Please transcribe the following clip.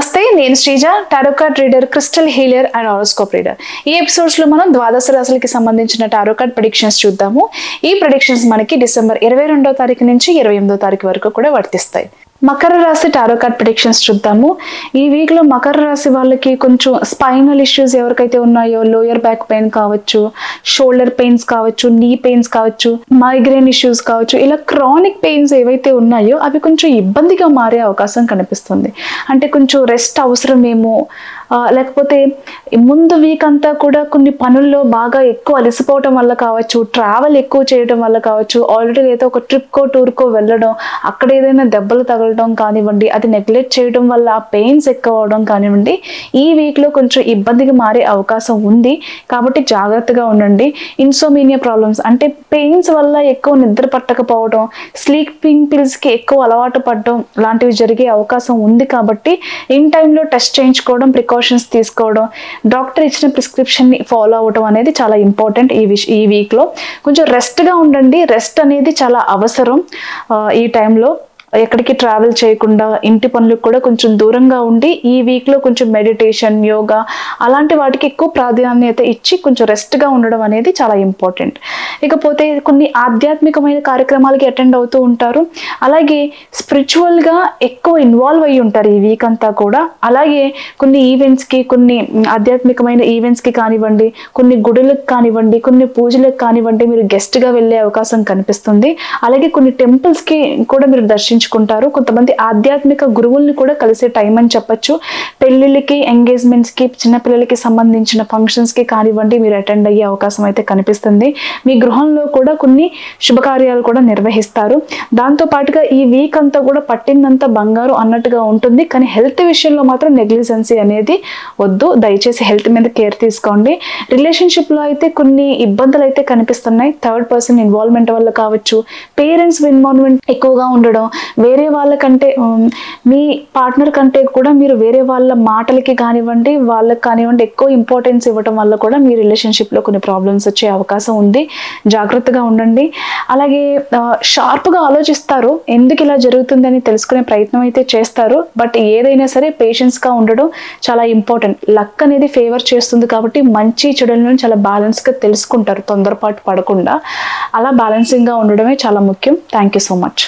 నమస్తే, నేను Sreeja, tarot card reader, crystal healer and horoscope reader. ఈ ఎపిసోడ్స్ లో మనం ద్వాదశ రాశులకి సంబంధించిన టారో కార్డ్ ప్రెడిక్షన్స్ చూద్దాము. ఈ ప్రెడిక్షన్స్ మనకి డిసెంబర్ 22వ తారీఖు నుంచి 28వ తారీఖు వరకు కూడా వర్తిస్తాయి. మకర రాశి టారో కార్డ్ ప్రెడిక్షన్స్ చూద్దాము. ఈ వీక్ లో మకర రాశి వాళ్ళకి కొంచెం స్పైనల్ ఇష్యూస్ ఎవరికైతే ఉన్నాయో, లోయర్ బ్యాక్ పెయిన్ కావచ్చు, షోల్డర్ పెయిన్స్ కావచ్చు, నీ పెయిన్స్ కావచ్చు, మైగ్రేన్ ఇష్యూస్ కావచ్చు, ఇలా క్రానిక్ పెయిన్స్ ఏవైతే ఉన్నాయో అవి కొంచెం ఇబ్బందిగా మారే అవకాశం కనిపిస్తుంది. అంటే కొంచెం రెస్ట్ అవసరమేమో, లేకపోతే ముందు వీక్ అంతా కూడా కొన్ని పనుల్లో బాగా ఎక్కువ అలసిపోవటం వల్ల కావచ్చు, ట్రావెల్ ఎక్కువ చేయడం వల్ల కావచ్చు, ఆల్రెడీ ఏదో ఒక ట్రిప్కో టూర్కో వెళ్ళడం, అక్కడ ఏదైనా దెబ్బలు తగలడం కానివ్వండి, అది నెగ్లెక్ట్ చేయడం వల్ల ఆ పెయిన్స్ ఎక్కువ అవడం కానివ్వండి, ఈ వీక్లో కొంచెం ఇబ్బందిగా మారే అవకాశం ఉంది. కాబట్టి జాగ్రత్తగా ఉండండి. ఇన్సోమీనియా ప్రాబ్లమ్స్ అంటే పెయిన్స్ వల్ల ఎక్కువ నిద్ర పట్టకపోవడం, స్లీపింగ్ పిల్స్కి ఎక్కువ అలవాటు పడడం లాంటివి జరిగే అవకాశం ఉంది. కాబట్టి ఇన్ టైంలో టెస్ట్ చేయించుకోవడం, ప్రికాషన్స్ తీసుకోవడం, డాక్టర్ ఇచ్చిన ప్రిస్క్రిప్షన్ని ఫాలో అవ్వడం అనేది చాలా ఇంపార్టెంట్. ఈ వీక్లో కొంచెం రెస్ట్గా ఉండండి. రెస్ట్ అనేది చాలా అవసరం. ఈ టైంలో ఎక్కడికి ట్రావెల్ చేయకుండా ఇంటి పనులకు కూడా కొంచెం దూరంగా ఉండి ఈ వీక్లో కొంచెం మెడిటేషన్, యోగా అలాంటి వాటికి ఎక్కువ ప్రాధాన్యత ఇచ్చి కొంచెం రెస్ట్గా ఉండడం అనేది చాలా ఇంపార్టెంట్. ఇకపోతే కొన్ని ఆధ్యాత్మికమైన కార్యక్రమాలకి అటెండ్ అవుతూ ఉంటారు. అలాగే స్పిరిచువల్గా ఎక్కువ ఇన్వాల్వ్ అయ్యి ఉంటారు ఈ వీక్ అంతా కూడా. అలాగే కొన్ని ఈవెంట్స్కి, కొన్ని ఆధ్యాత్మికమైన ఈవెంట్స్కి కానివ్వండి, కొన్ని గుడులకు కానివ్వండి, కొన్ని పూజలకు కానివ్వండి మీరు గెస్ట్గా వెళ్ళే అవకాశం కనిపిస్తుంది. అలాగే కొన్ని టెంపుల్స్కి కూడా మీరు దర్శించుకుంటారు. కొంతమంది ఆధ్యాత్మిక గురువుల్ని కూడా కలిసే టైం అని చెప్పచ్చు. పెళ్లిళ్ళకి, ఎంగేజ్మెంట్స్కి, చిన్నపిల్లలకి సంబంధించిన ఫంక్షన్స్కి కానివ్వండి మీరు అటెండ్ అయ్యే అవకాశం అయితే కనిపిస్తుంది. మీ గృహంలో కూడా కొన్ని శుభకార్యాలు కూడా నిర్వహిస్తారు. దాంతో పాటుగా ఈ వీక్ అంతా కూడా పట్టిందంతా బంగారు అన్నట్టుగా ఉంటుంది. కానీ హెల్త్ విషయంలో మాత్రం నెగ్లిజెన్సీ అనేది వద్దు. దయచేసి హెల్త్ మీద కేర్ తీసుకోండి. రిలేషన్షిప్లో అయితే కొన్ని ఇబ్బందులు అయితే కనిపిస్తున్నాయి. థర్డ్ పర్సన్ ఇన్వాల్వ్మెంట్ వల్ల కావచ్చు, పేరెంట్స్ ఇన్వాల్వ్మెంట్ ఎక్కువగా ఉండడం, వేరే వాళ్ళకంటే మీ పార్ట్నర్ కంటే కూడా మీరు వేరే వాళ్ళ మాటలకి కానివ్వండి, వాళ్ళకి కానివ్వండి ఎక్కువ ఇంపార్టెన్స్ ఇవ్వడం వల్ల కూడా మీ రిలేషన్షిప్లో కొన్ని ప్రాబ్లమ్స్ వచ్చే అవకాశం ఉంది. జాగ్రత్తగా ఉండండి. అలాగే షార్ప్గా ఆలోచిస్తారు. ఎందుకు ఇలా జరుగుతుందని తెలుసుకునే ప్రయత్నం అయితే చేస్తారు. బట్ ఏదైనా సరే పేషెన్స్గా ఉండడం చాలా ఇంపార్టెంట్. లక్ అనేది ఫేవర్ చేస్తుంది కాబట్టి మంచి చెడులను చాలా బ్యాలెన్స్గా తెలుసుకుంటారు, తొందరపాటు పడకుండా. అలా బ్యాలెన్సింగ్గా ఉండడమే చాలా ముఖ్యం. Thank you so much.